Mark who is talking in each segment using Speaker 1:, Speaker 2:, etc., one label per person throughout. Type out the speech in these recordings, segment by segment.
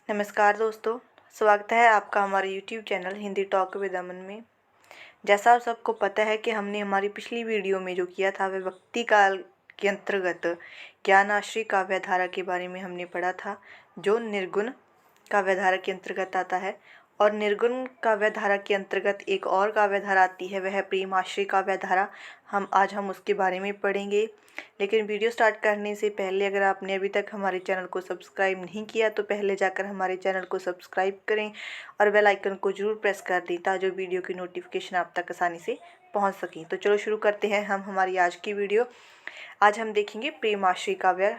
Speaker 1: नमस्कार दोस्तों, स्वागत है आपका हमारे YouTube channel Hindi talk with Aman में। जैसा आप सबको पता है कि हमने हमारी पिछली वीडियो में जो किया था वह भक्ति काल के अंतर्गत ज्ञानाश्री काव्यधारा के बारे में हमने पढ़ा था, जो निर्गुण काव्यधारा के अंतर्गत आता है। और निर्गुण काव्यधारा के अंतर्गत एक और काव्यधारा आती है, वह है प्रेमाश्री काव्यधारा। आज हम उसके बारे में पढ़ेंगे। लेकिन वीडियो स्टार्ट करने से पहले अगर आपने अभी तक हमारे चैनल को सब्सक्राइब नहीं किया तो पहले जाकर हमारे चैनल को सब्सक्राइब करें और बेल आइकन को जरूर प्रेस कर दें ताकि वीडियो की नोटिफिकेशन आप तक आसानी से पहुंच सकें। तो चलो शुरू करते हैं हम हमारी आज की वीडियो। आज हम देखेंगे प्रेमाश्री काव्य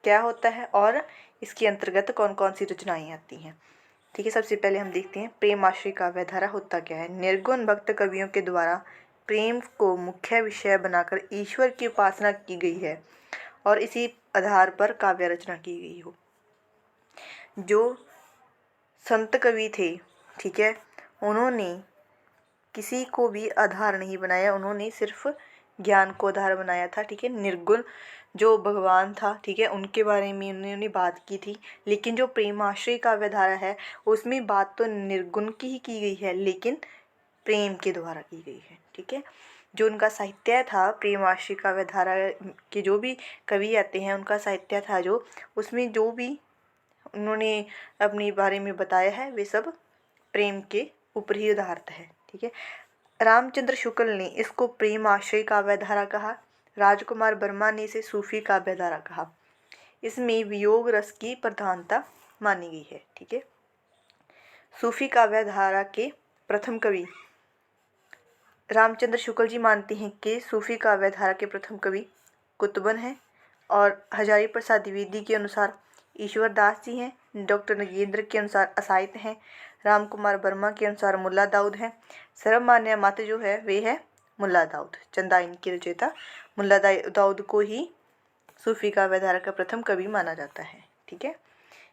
Speaker 1: क्या होता है और इसके अंतर्गत कौन कौन सी रचनाएँ आती हैं। ठीक है, सबसे पहले हम देखते हैं प्रेमाश्री काव्यधारा होता क्या है। निर्गुण भक्त कवियों के द्वारा प्रेम को मुख्य विषय बनाकर ईश्वर की उपासना की गई है और इसी आधार पर काव्य रचना की गई हो। जो संत कवि थे, ठीक है, उन्होंने किसी को भी आधार नहीं बनाया, उन्होंने सिर्फ ज्ञान को आधार बनाया था। ठीक है, निर्गुण जो भगवान था, ठीक है, उनके बारे में उन्होंने बात की थी। लेकिन जो प्रेमाश्री काव्यधारा है उसमें बात तो निर्गुण की ही की गई है, लेकिन प्रेम के द्वारा की गई है। ठीक है, जो उनका साहित्य था प्रेमाश्री काव्यधारा के जो भी कवि आते हैं उनका साहित्य था, जो उसमें जो भी उन्होंने अपने बारे में बताया है वे सब प्रेम के ऊपर ही आधारित है। ठीक है, रामचंद्र शुक्ल ने इसको प्रेमाश्री काव्यधारा कहा, राजकुमार वर्मा ने इसे सूफी काव्यधारा कहा। इसमें वियोग रस की प्रधानता मानी गई है। ठीक है, सूफी काव्यधारा के प्रथम कवि रामचंद्र शुक्ल जी मानते हैं कि सूफी काव्यधारा के प्रथम कवि कुतुबन हैं और हजारी प्रसाद द्विवेदी के अनुसार ईश्वर दास जी हैं, डॉक्टर नगेंद्र के अनुसार असाहित हैं, राम कुमार वर्मा के अनुसार मुल्ला दाऊद हैं। सर्वमान्य मत जो है वे है मुल्ला दाऊद, चंदाइन के रचयिता मुल्ला दाऊद को ही सूफी काव्यधारा का प्रथम कवि माना जाता है। ठीक है,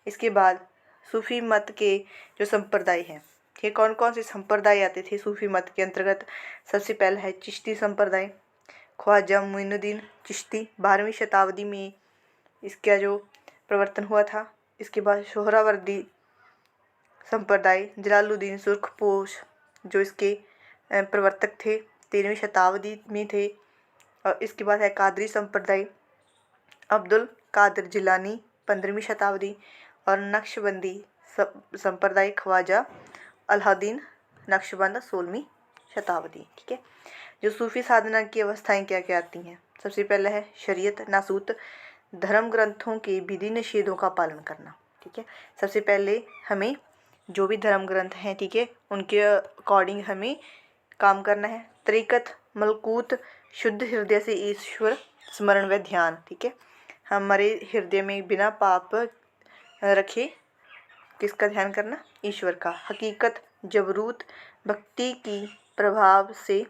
Speaker 1: इसके बाद सूफी मत के जो संप्रदाय हैं, ये कौन कौन से संप्रदाय आते थे सूफी मत के अंतर्गत। सबसे पहला है चिश्ती संप्रदाय, ख्वाजा मोइनुद्दीन चिश्ती 12वीं शताब्दी में इसका जो प्रवर्तन हुआ था। इसके बाद सोहरावर्दी संप्रदाय, जलालुद्दीन सुर्खपोश जो इसके प्रवर्तक थे 13वीं शताब्दी में थे। और इसके बाद है कादरी संप्रदाय, अब्दुल कादिर जिलानी 15वीं शताब्दी। और नक्शबंदी संप्रदाय, ख्वाजा अलाउद्दीन नक्शबंद 16वीं शताब्दी। ठीक है, जो सूफी साधना की अवस्थाएं क्या क्या आती हैं। सबसे पहला है शरीयत नासूत, धर्म ग्रंथों के विधि निषेधों का पालन करना। ठीक है, सबसे पहले हमें जो भी धर्म ग्रंथ हैं, ठीक है, उनके अकॉर्डिंग हमें काम करना है। तरीकत मलकूत, शुद्ध हृदय से ईश्वर स्मरण व ध्यान। ठीक है, हमारे हृदय में बिना पाप रखे किसका ध्यान करना, ईश्वर का। हकीकत जबरूत, भक्ति की प्रभाव से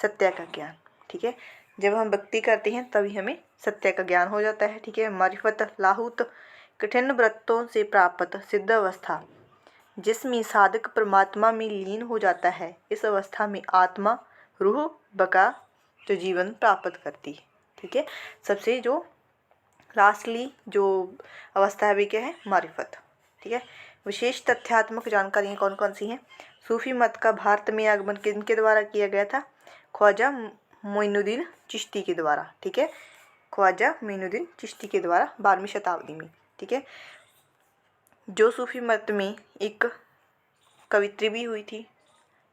Speaker 1: सत्य का ज्ञान। ठीक है, जब हम भक्ति करते हैं तभी हमें सत्य का ज्ञान हो जाता है। ठीक है, मारिफत लाहुत, कठिन व्रतों से प्राप्त सिद्ध अवस्था जिसमें साधक परमात्मा में लीन हो जाता है। इस अवस्था में आत्मा रूह बका जो जीवन प्राप्त करती है। ठीक है, सबसे जो लास्टली जो अवस्था है वे क्या है, मारिफत। ठीक है, विशेष तथ्यात्मक जानकारियाँ कौन कौन सी हैं। सूफी मत का भारत में आगमन किनके द्वारा किया गया था, ख्वाजा मोइनुद्दीन चिश्ती के द्वारा। ठीक है, ख्वाजा मोइनुद्दीन चिश्ती के द्वारा 12वीं शताब्दी में। ठीक है, जो सूफी मत में एक कवित्री भी हुई थी,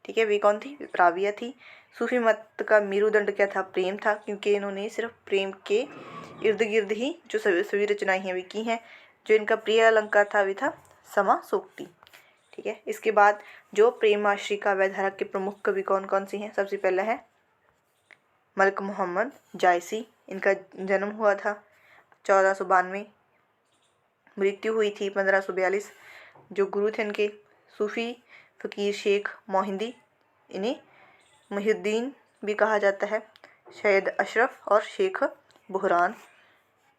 Speaker 1: ठीक है, वे कौन थी, राबिया थी। सूफी मत का मेरुदंड क्या था, प्रेम था, क्योंकि इन्होंने सिर्फ प्रेम के इर्द गिर्द ही जो सभी रचनाएं हैं वे की हैं। जो इनका प्रिय अलंकार था वे था समा सोक्ति। ठीक है, इसके बाद जो प्रेमाश्री काव्यधारा के प्रमुख कवि कौन कौन से हैं। सबसे पहला है मलिक मोहम्मद जायसी, इनका जन्म हुआ था 1492, मृत्यु हुई थी 1542। जो गुरु थे इनके सूफी फ़कीर शेख मोहिंदी, इन्हें मुहिउद्दीन भी कहा जाता है, सैयद अशरफ और शेख बुहरान।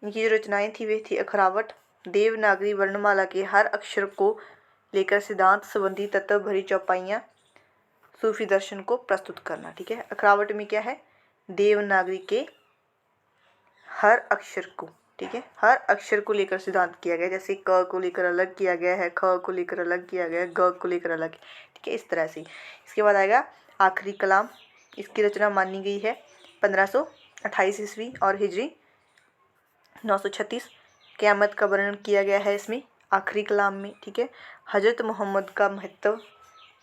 Speaker 1: इनकी जो रचनाएं थी वे थी अखरावट, देवनागरी वर्णमाला के हर अक्षर को लेकर सिद्धांत संबंधी तत्व भरी चौपाइयाँ, सूफी दर्शन को प्रस्तुत करना। ठीक है, अखरावट में क्या है, देवनागरी के हर अक्षर को ठीक है, हर अक्षर को लेकर सिद्धांत किया गया, जैसे क को लेकर अलग किया गया है, ख को लेकर अलग किया गया है, ग को लेकर अलग, ठीक है, इस तरह से। इसके बाद आएगा आखिरी कलाम। इसकी रचना मानी गई है 1528 ईस्वी और हिजरी 936। क़यामत का वर्णन किया गया है इसमें आखिरी कलाम में, ठीक है। हजरत मोहम्मद का महत्व,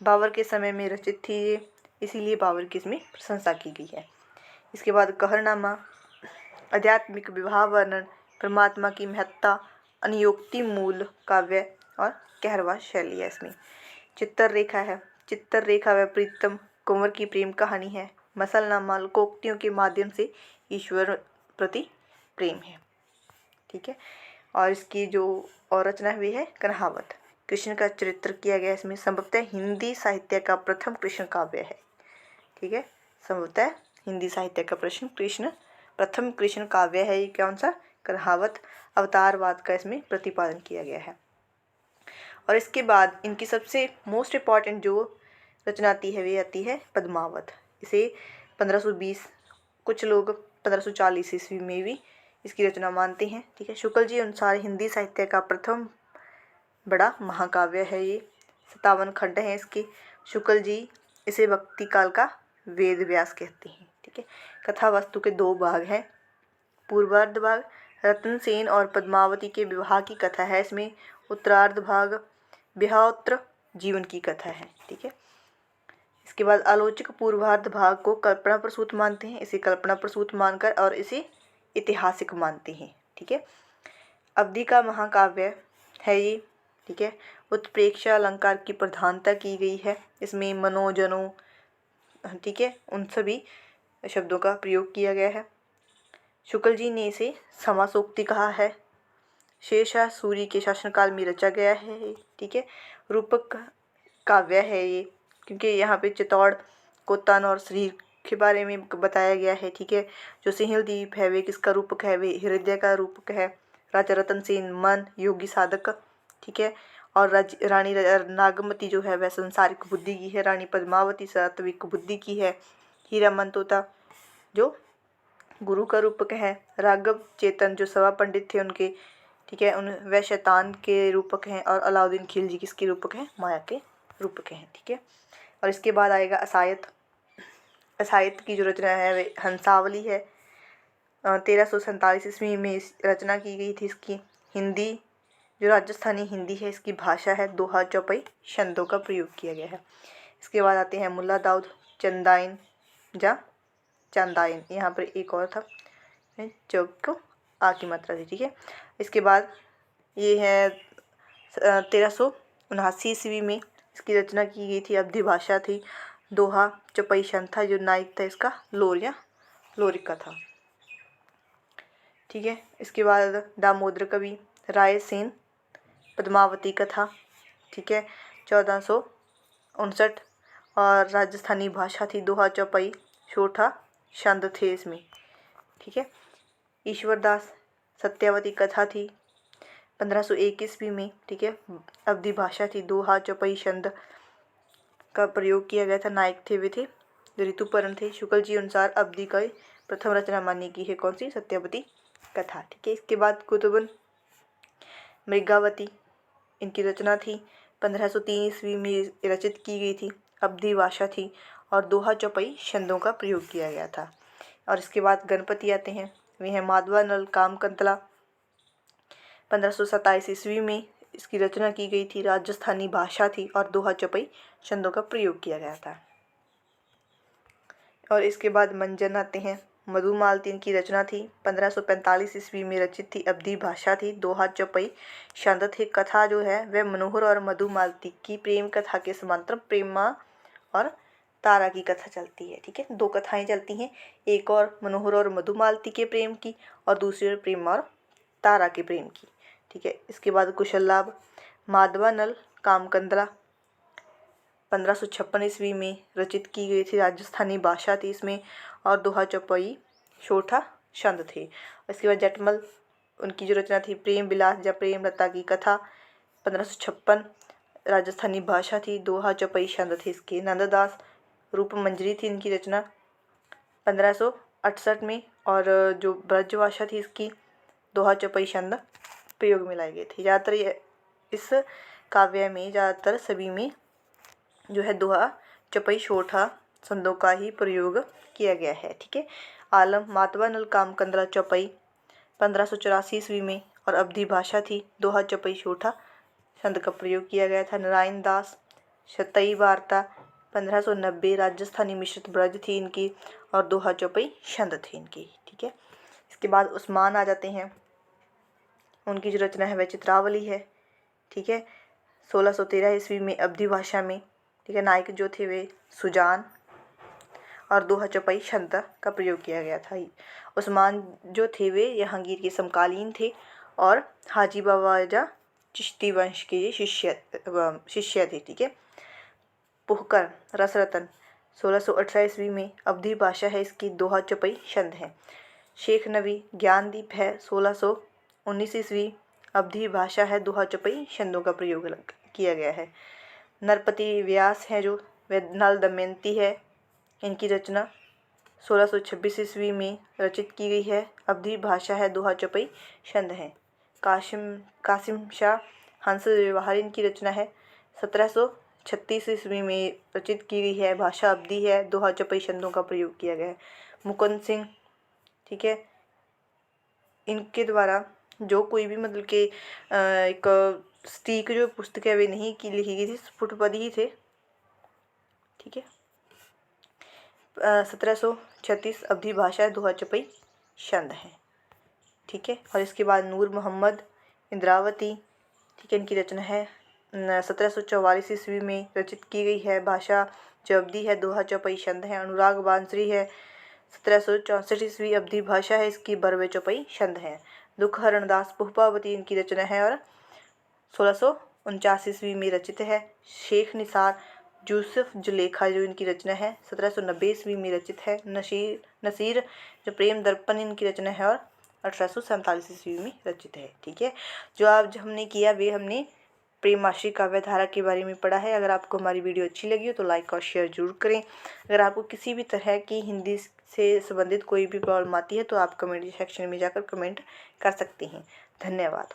Speaker 1: बाबर के समय में रचित थी ये, इसीलिए बाबर की इसमें प्रशंसा की गई है। इसके बाद कहरनामा, आध्यात्मिक विवाह वर्णन, परमात्मा की महत्ता, अनुयोक्ति मूल काव्य और कहरवा शैली है इसमें। चित्ररेखा है, चित्ररेखा व प्रीतम कुंवर की प्रेम कहानी है। मसलनामा लोकोक्तियों के माध्यम से ईश्वर प्रति प्रेम है, ठीक है। और इसकी जो और रचना हुई है कन्हावत, कृष्ण का चरित्र किया गया इसमें। संभवतः हिंदी साहित्य का प्रथम कृष्ण काव्य है, ठीक है। संभवतः हिंदी साहित्य का प्रथम कृष्ण काव्य है ये, कौन सा? कन्हावत। अवतारवाद का इसमें प्रतिपादन किया गया है। और इसके बाद इनकी सबसे मोस्ट इम्पॉर्टेंट जो रचना आती है वे आती है पद्मावत। इसे 1520, कुछ लोग 1540 ईस्वी में भी इसकी रचना मानते हैं, ठीक है। शुक्ल जी अनुसार हिंदी साहित्य का प्रथम बड़ा महाकाव्य है ये। 57 खंड हैं इसके। शुक्ल जी इसे भक्ति काल का वेद व्यास कहते हैं, ठीक है। कथा वस्तु के 2 भाग हैं। पूर्वार्ध भाग रतन सेन और पद्मावती के विवाह की कथा है इसमें। उत्तरार्ध भाग विवाहोत्तर जीवन की कथा है, ठीक है। इसके बाद आलोचक पूर्वार्ध भाग को कल्पना प्रसूत मानते हैं, इसे कल्पना प्रसूत मानकर और इसे ऐतिहासिक मानते हैं, ठीक है। अवधि का महाकाव्य है ये, ठीक है। उत्प्रेक्षा अलंकार की प्रधानता की गई है इसमें। मनोजनो, ठीक है, उन सभी शब्दों का प्रयोग किया गया है। शुक्ल जी ने इसे समासोक्ति कहा है। शेषा सूरी के शासनकाल में रचा गया है, ठीक है। रूपक काव्य है ये, क्योंकि यहाँ पे चित्तौड़ को तन और शरीर के बारे में बताया गया है, ठीक है। जो सिंहल द्वीप है वे किसका रूपक है? वे हृदय का रूपक है। राजा रतन सेन मन योगी साधक, ठीक है। और रानी नागमती जो है वह संसारिक बुद्धि की है। रानी पद्मावती सात्विक बुद्धि की है। हीरामन तोता जो गुरु का रूपक है। राघव चेतन जो सभा पंडित थे उनके, ठीक है, उन वह शैतान के रूपक हैं। और अलाउद्दीन खिलजी किसके रूपक हैं? माया के रूपक हैं, ठीक है। और इसके बाद आएगा असायत। असायत की जो रचना है वे हंसावली है। 1347 ईस्वी में रचना की गई थी इसकी। हिंदी जो राजस्थानी हिंदी है इसकी भाषा है। दोहा चौपाई छंदों का प्रयोग किया गया है। इसके बाद आते हैं मुल्ला दाऊद चंदाइन या चांदाइन, यहाँ पर एक और था चौक को आ की मात्रा थी, ठीक है। इसके बाद ये है 1379 ईस्वी में इसकी रचना की गई थी। अवधी भाषा थी। दोहा चौपाई छंद था। जो नायक था इसका लोरिया लोरिक का था, ठीक है। इसके बाद दामोदर कवि रायसेन पद्मावती कथा, ठीक है, 1459। और राजस्थानी भाषा थी। दोहा चौपाई छोटा छंद थे इसमें, ठीक है। ईश्वरदास सत्यावती कथा थी 1501 ईस्वी में, ठीक है। अवधी भाषा थी। दोहा चौपाई छंद का प्रयोग किया गया था। नायक थे वे थे ऋतुपर्ण थे। शुक्ल जी अनुसार अवधी का प्रथम रचना मानी गई है कौन सी? सत्यावती कथा, ठीक है। इसके बाद कुतुबन मृगावती, इनकी रचना थी 1503 ईस्वी में रचित की गई थी। अवधी भाषा थी और दोहा चौपाई छंदों का प्रयोग किया गया था। और इसके बाद गणपति आते हैं, वे हैं माधवा नल कामकंतला। 1527 ईस्वी में इसकी रचना की गई थी। राजस्थानी भाषा थी और दोहा चौपाई छंदों का प्रयोग किया गया था। और इसके बाद मंजन आते हैं। मधुमालती इनकी रचना थी। 1545 ईस्वी में रचित थी। अवधी भाषा थी। दोहा चौपाई छंद थे। कथा जो है वह मनोहर और मधुमालती की प्रेम कथा के समांतर प्रेमा और तारा की कथा चलती है, ठीक है। 2 कथाएं चलती हैं, एक और मनोहर और मधुमालती के प्रेम की और दूसरी और प्रेमा और तारा के प्रेम की, ठीक है। इसके बाद कुशल लाभ माधवा नल कामकंदला 1556 ईस्वी में रचित की गई थी। राजस्थानी भाषा थी इसमें और दोहा चौपाई छोटा छंद थे। इसके बाद जटमल, उनकी जो रचना थी प्रेम विलास या प्रेम लता की कथा 1556, राजस्थानी भाषा थी। दोहा चौपाई छंद थे इसके। नंददास रूप मंजरी थी इनकी रचना 1568 में। और जो ब्रज भाषा थी इसकी दोहा चौपाई छंद प्रयोग में लाए गए थे। ज़्यादातर इस काव्य में ज़्यादातर सभी में जो है दोहा चौपाई छोटा छंदों का ही प्रयोग किया गया है। ठीक है। आलम मातवा नल कामकंद्रा चौपाई 1584 ईस्वी में और अवधी भाषा थी। दोहा चौपाई छोटा छंद का प्रयोग किया गया था। नारायण दास शतई वार्ता 1590 राजस्थानी मिश्रित ब्रज थी इनकी और दोहा चौपाई छंद थी इनकी। ठीक है। इसके बाद उस्मान आ जाते हैं। उनकी जो रचना है वह चित्रावली है। ठीक है। 1613 ईस्वी में अवधी भाषा में। ठीक है। नायक जो थे वे सुजान और दोहा चौपाई छंद का प्रयोग किया गया था। उस्मान जो थे वे जहांगीर के समकालीन थे और हाजी बाबा चिश्ती वंश के ये शिष्य थे। ठीक है। पुहकर रसरतन 1618 ईस्वी में अवधी भाषा है इसकी, दोहा चौपाई छंद है। शेख नबी ज्ञानदीप है 1619 ईस्वी, अवधी भाषा है, दोहा चौपाई छंदों का प्रयोग किया गया है। नरपति व्यास है जो वह नल दमयंती है, इनकी रचना 1626 ईस्वी में रचित की गई है, अवधी भाषा है, दोहा चौपाई छंद है। कासिम शाह हंस व्यवहार इनकी रचना है, 1736 ईस्वी में रचित की गई है, भाषा अवधी है, दोहा चौपाई छंदों का प्रयोग किया गया है। मुकुंद सिंह, ठीक है, इनके द्वारा जो कोई भी मतलब कि एक स्टीक जो पुस्तक है वे नहीं की लिखी गई थी, स्फुटपद ही थे। ठीक है। 1736 अवधी भाषा, दोहा चौपाई छंद है। ठीक है। और इसके बाद नूर मोहम्मद इंद्रावती, ठीक है, इनकी रचना है 1744 ईस्वी में रचित की गई है, भाषा जो अवधी है, दोहा चौपाई छंद है। अनुराग बांसुरी है 1764 ईस्वी, अवधी भाषा है इसकी, बरवे चौपाई छंद है। दुखहरण दास पुष्पावती इनकी रचना है और 1649 ईस्वी में रचित है। शेख निसार यूसुफ जुलेखा जो इनकी रचना है 1790 ईस्वी में रचित है। नसीर जो प्रेम दर्पण इनकी रचना है और 1847 ईस्वी में रचित है। ठीक है। जो आज हमने किया वे हमने प्रेमाश्री काव्यधारा के बारे में पढ़ा है। अगर आपको हमारी वीडियो अच्छी लगी हो तो लाइक और शेयर जरूर करें। अगर आपको किसी भी तरह की हिंदी से संबंधित कोई भी प्रॉब्लम आती है तो आप कमेंट सेक्शन में जाकर कमेंट कर सकते हैं। धन्यवाद।